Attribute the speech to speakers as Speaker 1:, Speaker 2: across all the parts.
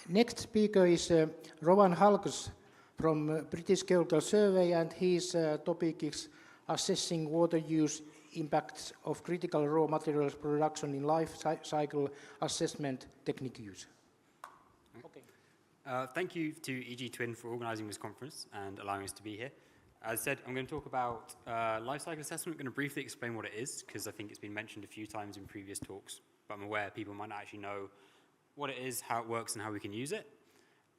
Speaker 1: Next speaker is Rowan Halkes from British Geological Survey, and his topic is assessing water use impacts of critical raw materials production in life cycle assessment technique use.
Speaker 2: Okay. Thank you to EGT-TWINN for organising this conference and allowing us to be here. As said, I'm going to talk about life cycle assessment. I'm going to briefly explain what it is, because I think it's been mentioned a few times in previous talks, but I'm aware people might not actually know what it is, how it works, and how we can use it.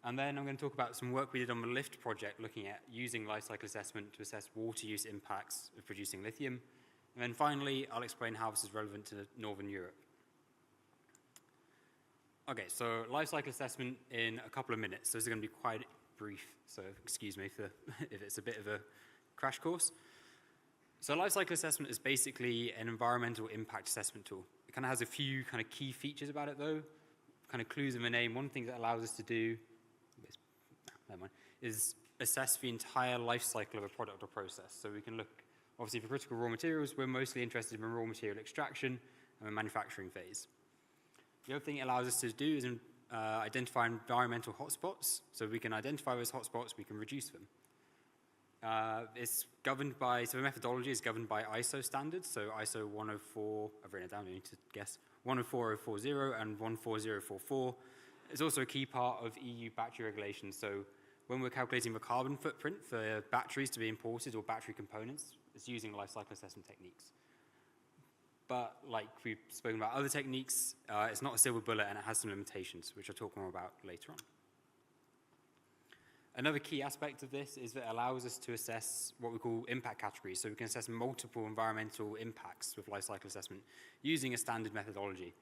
Speaker 2: And then I'm going to talk about some work we did on the LIFT project, looking at using life cycle assessment to assess water use impacts of producing lithium. And then finally, I'll explain how this is relevant to Northern Europe. Okay, so life cycle assessment in a couple of minutes. So this is going to be quite brief, so excuse me for if it's a bit of a crash course. So life cycle assessment is basically an environmental impact assessment tool. It kind of has a few kind of key features about it, though. Kind of clues in the name. One thing that allows us to do is assess the entire life cycle of a product or process. So we can look, obviously, for critical raw materials, we're mostly interested in raw material extraction and the manufacturing phase. The other thing it allows us to do is identify environmental hotspots. So we can identify those hotspots, we can reduce them. It's governed by, so the methodology is governed by ISO standards. So ISO 104, I've written it down, you need to guess, 104040 and 14044. It's also a key part of EU battery regulations. So when we're calculating the carbon footprint for batteries to be imported or battery components, it's using life cycle assessment techniques. But like we've spoken about other techniques, it's not a silver bullet and it has some limitations, which I'll talk more about later on. Another key aspect of this is that it allows us to assess what we call impact categories. So we can assess multiple environmental impacts with life cycle assessment using a standard methodology.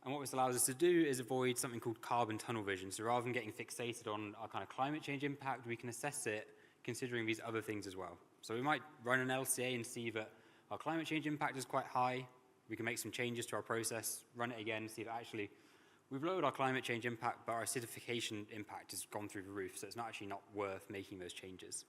Speaker 2: And what this allows us to do is avoid something called carbon tunnel vision. So rather than getting fixated on our kind of climate change impact, we can assess it considering these other things as well. So we might run an LCA and see that our climate change impact is quite high. We can make some changes to our process, run it again, see if actually we've lowered our climate change impact, but our acidification impact has gone through the roof, so it's actually not worth making those changes.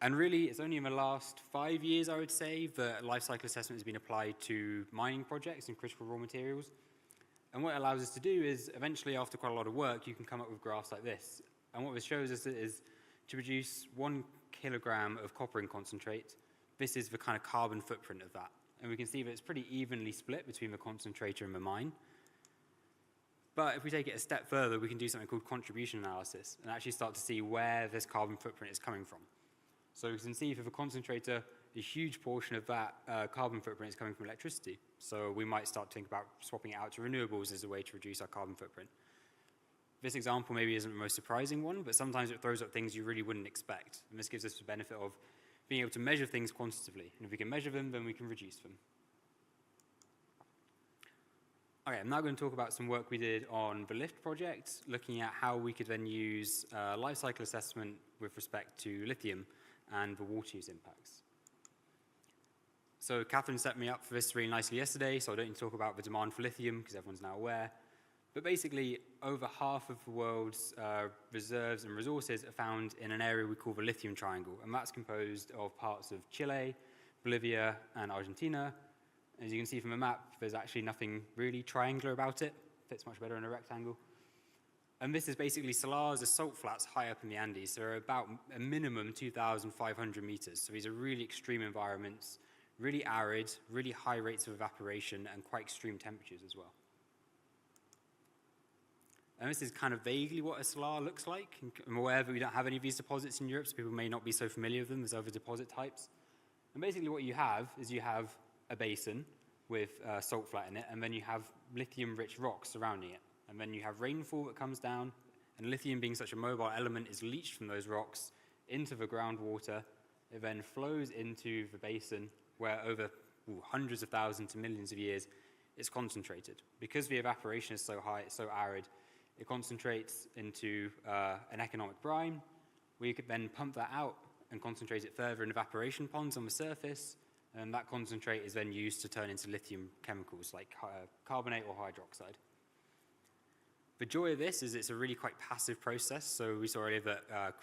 Speaker 2: And really, it's only in the last 5 years, I would say, that life cycle assessment has been applied to mining projects and critical raw materials. And what it allows us to do is, eventually, after quite a lot of work, you can come up with graphs like this. And what this shows us is to produce 1 kilogram of copper in concentrate, this is the kind of carbon footprint of that. And we can see that it's pretty evenly split between the concentrator and the mine. But if we take it a step further, we can do something called contribution analysis and actually start to see where this carbon footprint is coming from. So you can see for the concentrator, a huge portion of that carbon footprint is coming from electricity. So we might start to think about swapping it out to renewables as a way to reduce our carbon footprint. This example maybe isn't the most surprising one, but sometimes it throws up things you really wouldn't expect. And this gives us the benefit of being able to measure things quantitatively. And if we can measure them, then we can reduce them. Okay, I'm now going to talk about some work we did on the LIFT project, looking at how we could then use life cycle assessment with respect to lithium and the water use impacts. So Catherine set me up for this really nicely yesterday, so I don't need to talk about the demand for lithium because everyone's now aware. But basically, over half of the world's reserves and resources are found in an area we call the lithium triangle, and that's composed of parts of Chile, Bolivia, and Argentina. As you can see from the map, there's actually nothing really triangular about it. It fits much better in a rectangle. And this is basically salars, salt flats high up in the Andes. They're about a minimum 2,500 meters. So these are really extreme environments, really arid, really high rates of evaporation, and quite extreme temperatures as well. And this is kind of vaguely what a salar looks like. I'm aware that we don't have any of these deposits in Europe, so people may not be so familiar with them as other deposit types. And basically what you have is you have a basin with salt flat in it, and then you have lithium-rich rocks surrounding it. And then you have rainfall that comes down, and lithium being such a mobile element is leached from those rocks into the groundwater. It then flows into the basin where over hundreds of thousands to millions of years it's concentrated. Because the evaporation is so high, it's so arid, it concentrates into an economic brine. We could then pump that out and concentrate it further in evaporation ponds on the surface, and that concentrate is then used to turn into lithium chemicals like carbonate or hydroxide. The joy of this is it's a really quite passive process. So we saw earlier that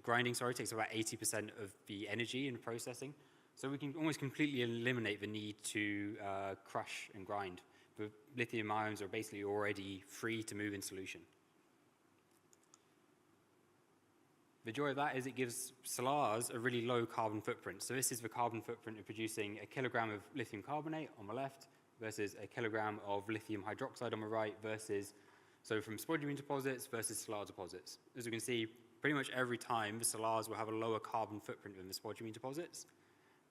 Speaker 2: grinding takes about 80% of the energy in processing. So we can almost completely eliminate the need to crush and grind, the lithium ions are basically already free to move in solution. The joy of that is it gives salars a really low carbon footprint. So this is the carbon footprint of producing a kilogram of lithium carbonate on the left versus a kilogram of lithium hydroxide on the right versus, so from spodumene deposits versus salar deposits. As you can see, pretty much every time the salars will have a lower carbon footprint than the spodumene deposits.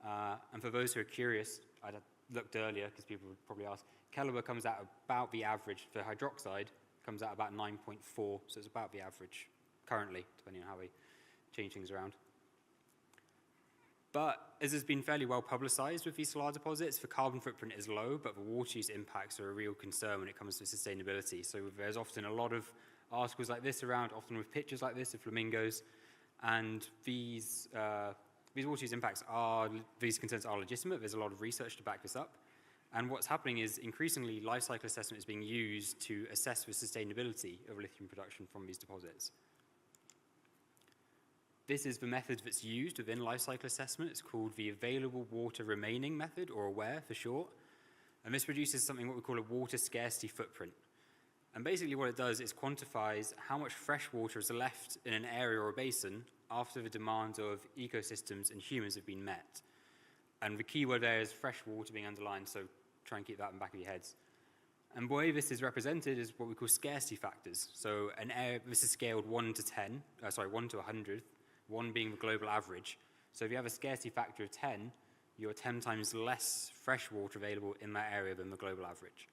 Speaker 2: And for those who are curious, I looked earlier because people would probably ask, Calibre comes out about the average for hydroxide, comes out about 9.4, so it's about the average currently, depending on how we change things around. But as has been fairly well publicized with these salar deposits, the carbon footprint is low, but the water use impacts are a real concern when it comes to sustainability. So there's often a lot of articles like this around, often with pictures like this of flamingos, and these water use impacts these concerns are legitimate. There's a lot of research to back this up. And what's happening is increasingly life cycle assessment is being used to assess the sustainability of lithium production from these deposits. This is the method that's used within life cycle assessment. It's called the Available Water Remaining method, or AWARE for short. And this produces something what we call a water scarcity footprint. And basically what it does is quantifies how much fresh water is left in an area or a basin after the demands of ecosystems and humans have been met. And the key word there is fresh water being underlined, so try and keep that in the back of your heads. And the way this is represented is what we call scarcity factors. So this is scaled 1 to 100, 1 being the global average. So if you have a scarcity factor of 10, you're 10 times less fresh water available in that area than the global average.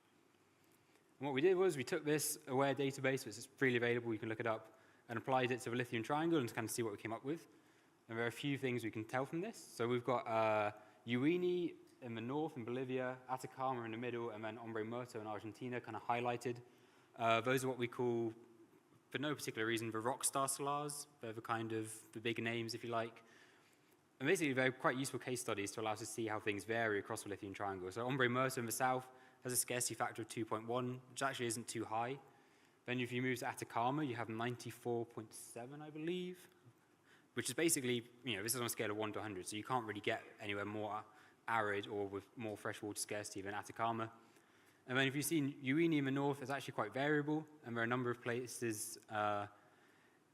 Speaker 2: And what we did was we took this AWARE database, which is freely available, you can look it up, and applied it to the lithium triangle and to kind of see what we came up with. And there are a few things we can tell from this. So we've got Uyuni in the north, in Bolivia, Atacama in the middle, and then Hombre Muerto in Argentina kind of highlighted. Those are what we call, for no particular reason, the rock star salars. They're the kind of the big names, if you like. And basically, they're quite useful case studies to allow us to see how things vary across the lithium triangle. So Hombre Muerto in the south has a scarcity factor of 2.1, which actually isn't too high. Then if you move to Atacama, you have 94.7, I believe, which is basically, this is on a scale of 1 to 100, so you can't really get anywhere more arid or with more freshwater scarcity than Atacama. And then if you see Uyuni in the north, it's actually quite variable, and there are a number of places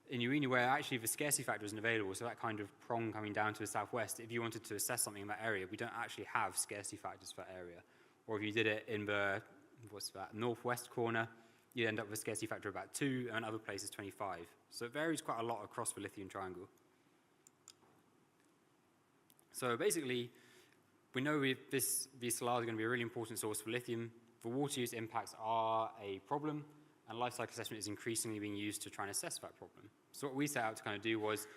Speaker 2: in Uyuni where actually the scarcity factor isn't available, so that kind of prong coming down to the southwest, if you wanted to assess something in that area, we don't actually have scarcity factors for that area. Or if you did it in the, northwest corner, you'd end up with a scarcity factor of about 2, and other places 25. So it varies quite a lot across the lithium triangle. So basically, we know these salars are going to be a really important source for lithium. The water use impacts are a problem, and life cycle assessment is increasingly being used to try and assess that problem. So what we set out to kind of do was,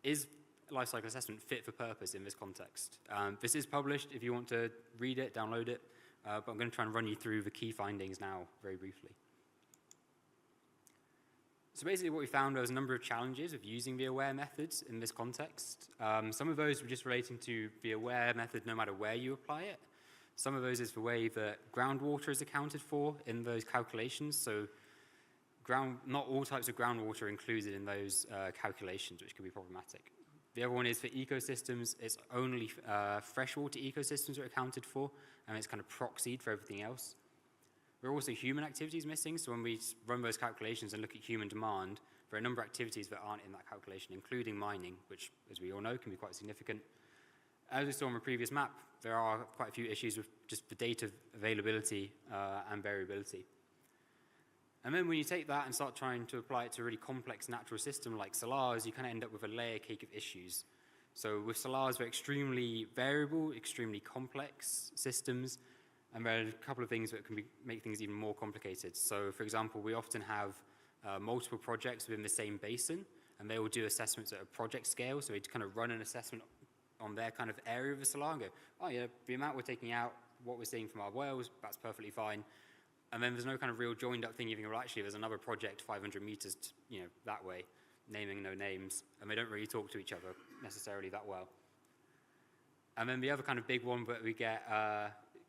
Speaker 2: is life cycle assessment fit for purpose in this context? This is published if you want to read it, download it, but I'm going to try and run you through the key findings now very briefly. So basically what we found was a number of challenges of using the AWARE methods in this context. Some of those were just relating to the AWARE method no matter where you apply it. Some of those is the way that groundwater is accounted for in those calculations. So not all types of groundwater are included in those calculations, which can be problematic. The other one is for ecosystems, it's only freshwater ecosystems are accounted for, and it's kind of proxied for everything else. There are also human activities missing, so when we run those calculations and look at human demand, there are a number of activities that aren't in that calculation, including mining, which, as we all know, can be quite significant. As we saw on the previous map, there are quite a few issues with just the data availability and variability. And then when you take that and start trying to apply it to a really complex natural system like salars, you kind of end up with a layer cake of issues. So with salars, they're extremely variable, extremely complex systems, and there are a couple of things that can make things even more complicated. So for example, we often have multiple projects within the same basin, and they will do assessments at a project scale, so they kind of run an assessment on their kind of area of the salar and go, oh yeah, the amount we're taking out, what we're seeing from our wells, that's perfectly fine. And then there's no kind of real joined up thing, you think, well, actually, there's another project 500 meters, that way, naming no names, and they don't really talk to each other necessarily that well. And then the other kind of big one that we get,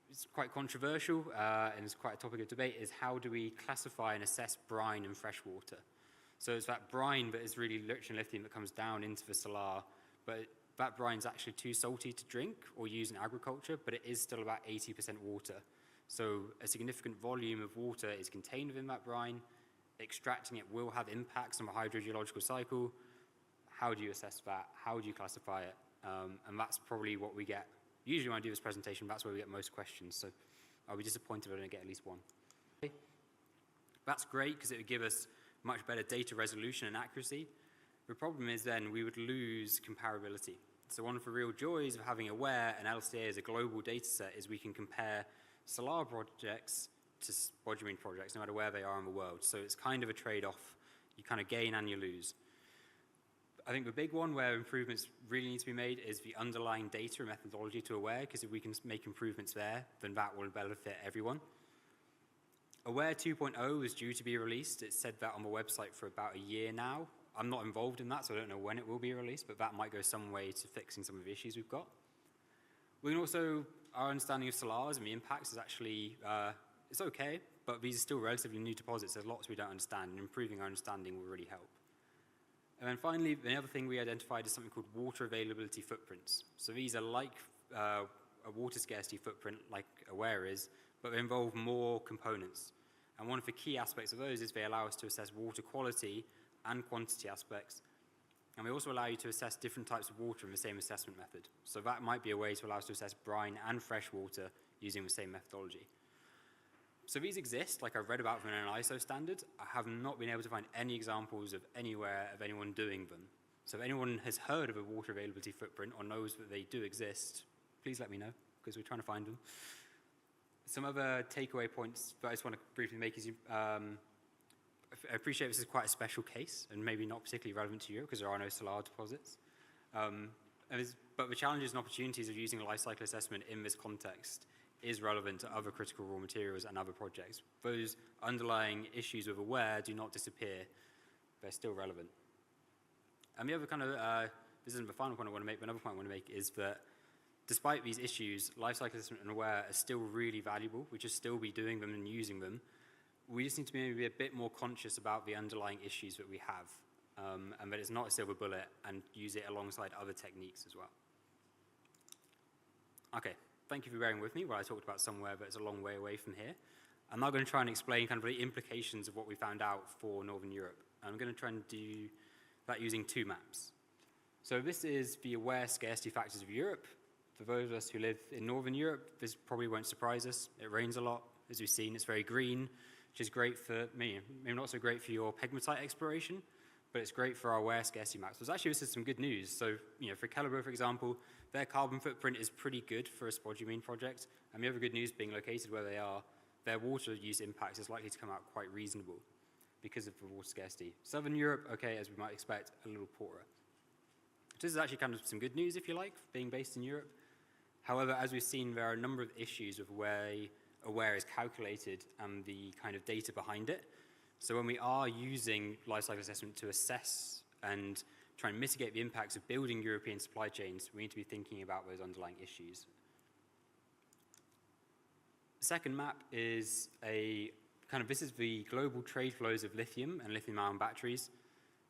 Speaker 2: it's quite controversial, and it's quite a topic of debate, is how do we classify and assess brine and fresh water? So it's that brine that is really rich in lithium that comes down into the salar, but that brine is actually too salty to drink or use in agriculture, but it is still about 80% water. So a significant volume of water is contained within that brine. Extracting it will have impacts on the hydrogeological cycle. How do you assess that? How do you classify it? And that's probably what we get. Usually when I do this presentation, that's where we get most questions. So I'll be disappointed if I don't get at least one. That's great because it would give us much better data resolution and accuracy. The problem is then we would lose comparability. So one of the real joys of having AWARE and LCA as a global data set is we can compare Solar projects to spodumene projects, no matter where they are in the world. So it's kind of a trade-off. You kind of gain and you lose. I think the big one where improvements really need to be made is the underlying data and methodology to AWARE, because if we can make improvements there, then that will benefit everyone. AWARE 2.0 is due to be released. It's said that on the website for about a year now. I'm not involved in that, so I don't know when it will be released, but that might go some way to fixing some of the issues we've got. We can also, our understanding of salars and the impacts is actually, it's okay, but these are still relatively new deposits. There's lots we don't understand, and improving our understanding will really help. And then finally, the other thing we identified is something called water availability footprints. So these are like a water scarcity footprint, like AWARE is, but they involve more components. And one of the key aspects of those is they allow us to assess water quality and quantity aspects. And they also allow you to assess different types of water in the same assessment method. So that might be a way to allow us to assess brine and fresh water using the same methodology. So these exist, like I've read about them in an ISO standard. I have not been able to find any examples of anywhere of anyone doing them. So if anyone has heard of a water availability footprint or knows that they do exist, please let me know, because we're trying to find them. Some other takeaway points that I just want to briefly make is I appreciate this is quite a special case and maybe not particularly relevant to Europe because there are no salar deposits. But the challenges and opportunities of using life cycle assessment in this context is relevant to other critical raw materials and other projects. Those underlying issues with AWARE do not disappear. They're still relevant. And the other kind of, this isn't the final point I want to make, but another point I want to make is that despite these issues, life cycle assessment and AWARE are still really valuable. We should still be doing them and using them. We just need to be a bit more conscious about the underlying issues that we have, and that it's not a silver bullet, and use it alongside other techniques as well. Okay, thank you for bearing with me while I talked about somewhere that's a long way away from here. I'm now going to try and explain kind of the implications of what we found out for Northern Europe. I'm going to try and do that using two maps. So this is the AWARE scarcity factors of Europe. For those of us who live in Northern Europe, this probably won't surprise us. It rains a lot. As we've seen, it's very green, which is great for, maybe not so great for your pegmatite exploration, but it's great for our AWARE scarcity maps. So actually, this is some good news. So, for Keliber, for example, their carbon footprint is pretty good for a spodumene project. And the other good news, being located where they are, their water use impact is likely to come out quite reasonable because of the water scarcity. Southern Europe, okay, as we might expect, a little poorer. This is actually kind of some good news, if you like, being based in Europe. However, as we've seen, there are a number of issues with where AWARE is calculated and the kind of data behind it. So when we are using life cycle assessment to assess and try and mitigate the impacts of building European supply chains, we need to be thinking about those underlying issues. The second map is this is the global trade flows of lithium and lithium-ion batteries.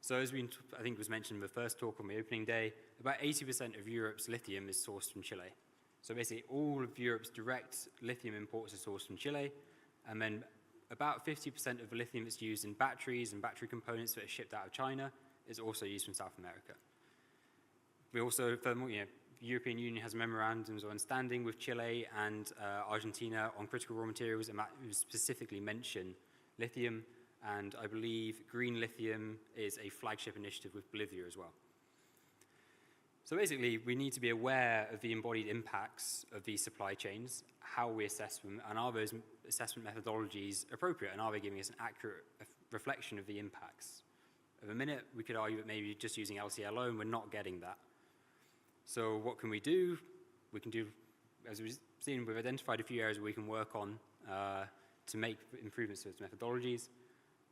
Speaker 2: So as I think was mentioned in the first talk on the opening day, about 80% of Europe's lithium is sourced from Chile. So basically all of Europe's direct lithium imports are sourced from Chile, and then about 50% of the lithium that's used in batteries and battery components that are shipped out of China is also used from South America. We also, furthermore, the European Union has memorandums of understanding with Chile and Argentina on critical raw materials, and that specifically mention lithium, and I believe green lithium is a flagship initiative with Bolivia as well. So basically, we need to be aware of the embodied impacts of these supply chains, how we assess them, and are those assessment methodologies appropriate, and are they giving us an accurate reflection of the impacts? At the minute, we could argue that maybe just using LCA alone, we're not getting that. So what can we do? We can do, as we've seen, we've identified a few areas where we can work on to make improvements to those methodologies.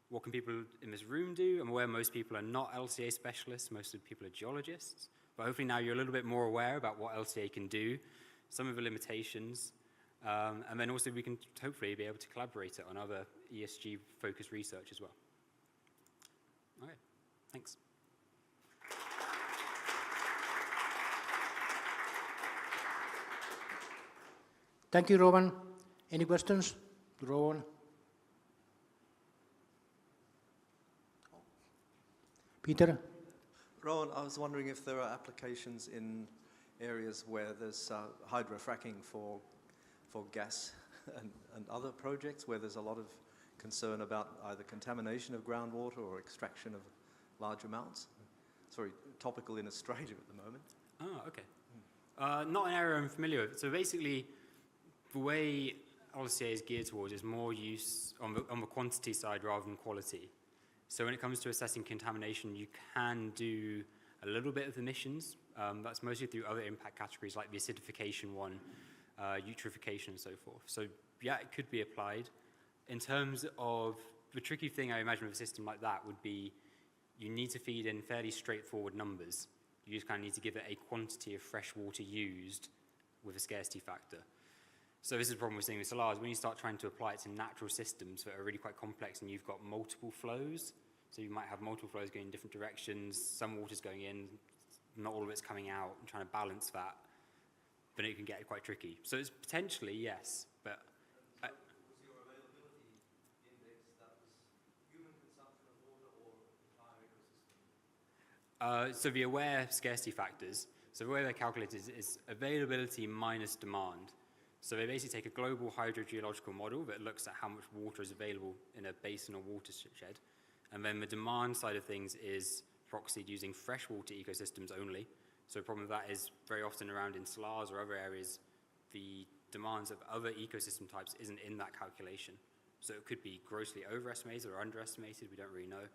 Speaker 2: What can people in this room do? I'm aware most people are not LCA specialists, most of the people are geologists. But hopefully now you're a little bit more aware about what LCA can do, some of the limitations, and then also we can hopefully be able to collaborate on other ESG-focused research as well. Okay, thanks.
Speaker 1: Thank you, Rowan. Any questions to Rowan? Peter?
Speaker 3: Rowan, I was wondering if there are applications in areas where there's hydrofracking for gas and other projects where there's a lot of concern about either contamination of groundwater or extraction of large amounts. It's very topical in Australia at the moment.
Speaker 2: Oh, okay. Not an area I'm familiar with. So basically, the way LCA is geared towards is more use on the quantity side rather than quality. So when it comes to assessing contamination, you can do a little bit of emissions. That's mostly through other impact categories like the acidification one, eutrophication and so forth. So yeah, it could be applied. In terms of the tricky thing I imagine with a system like that would be you need to feed in fairly straightforward numbers. You just kind of need to give it a quantity of fresh water used with a scarcity factor. So this is the problem we're seeing with salars. When you start trying to apply it to natural systems that are really quite complex and you've got multiple flows, so you might have multiple flows going in different directions, some water's going in, not all of it's coming out, and trying to balance that, then it can get quite tricky. So it's potentially, yes, but...
Speaker 3: Was your availability index that was human consumption of water or entire ecosystem?
Speaker 2: So the aware scarcity factors, so the way they're calculated is availability minus demand. So they basically take a global hydrogeological model that looks at how much water is available in a basin or watershed. And then the demand side of things is proxied using freshwater ecosystems only. So the problem with that is very often around in salars or other areas, the demands of other ecosystem types isn't in that calculation. So it could be grossly overestimated or underestimated, we don't really know.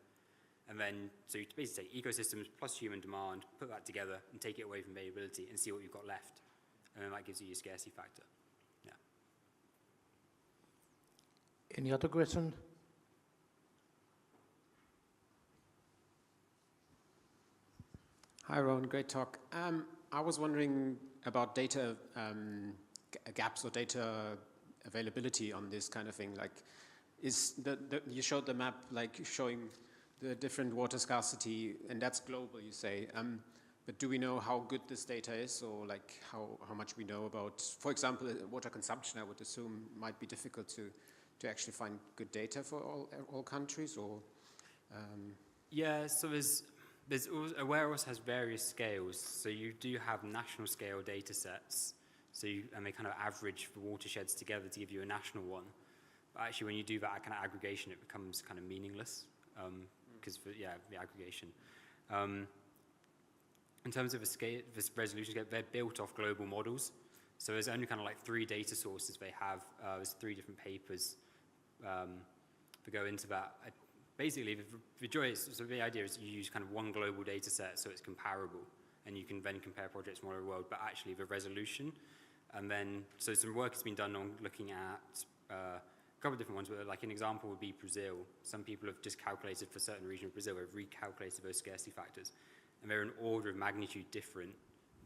Speaker 2: And then, so you basically take ecosystems plus human demand, put that together and take it away from availability and see what you've got left. And then that gives you your scarcity factor. Yeah.
Speaker 1: Any other question?
Speaker 4: Hi, Rowan. Great talk. I was wondering about data gaps or data availability on this kind of thing. Like, is you showed the map, like showing the different water scarcity, and that's global, you say. But do we know how good this data is, or like how much we know about, for example, water consumption? I would assume might be difficult to actually find good data for all countries, or.
Speaker 2: Yeah. So Aware also has various scales. So you do have national scale data sets. So and they kind of average the watersheds together to give you a national one. But actually, when you do that kind of aggregation, it becomes kind of meaningless because the aggregation. In terms of the scale, this resolution scale, they're built off global models. So there's only kind of like 3 data sources they have. There's 3 different papers that go into that. Basically, the joy is, so the idea is you use kind of one global data set so it's comparable, and you can then compare projects from all over the world, but actually the resolution, and then, so some work has been done on looking at a couple of different ones, but like an example would be Brazil. Some people have just calculated for a certain region of Brazil, have recalculated those scarcity factors, and they're an order of magnitude different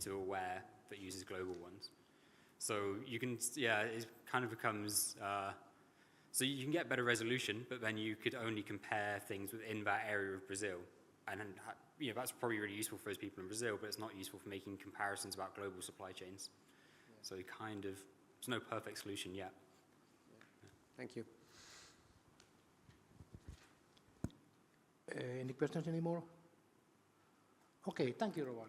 Speaker 2: to Aware that uses global ones. So you can, it kind of becomes, so you can get better resolution, but then you could only compare things within that area of Brazil. And that's probably really useful for those people in Brazil, but it's not useful for making comparisons about global supply chains. Yeah. So kind of, there's no perfect solution yet.
Speaker 4: Yeah. Thank you.
Speaker 1: Any questions anymore? Okay, thank you, Rowan.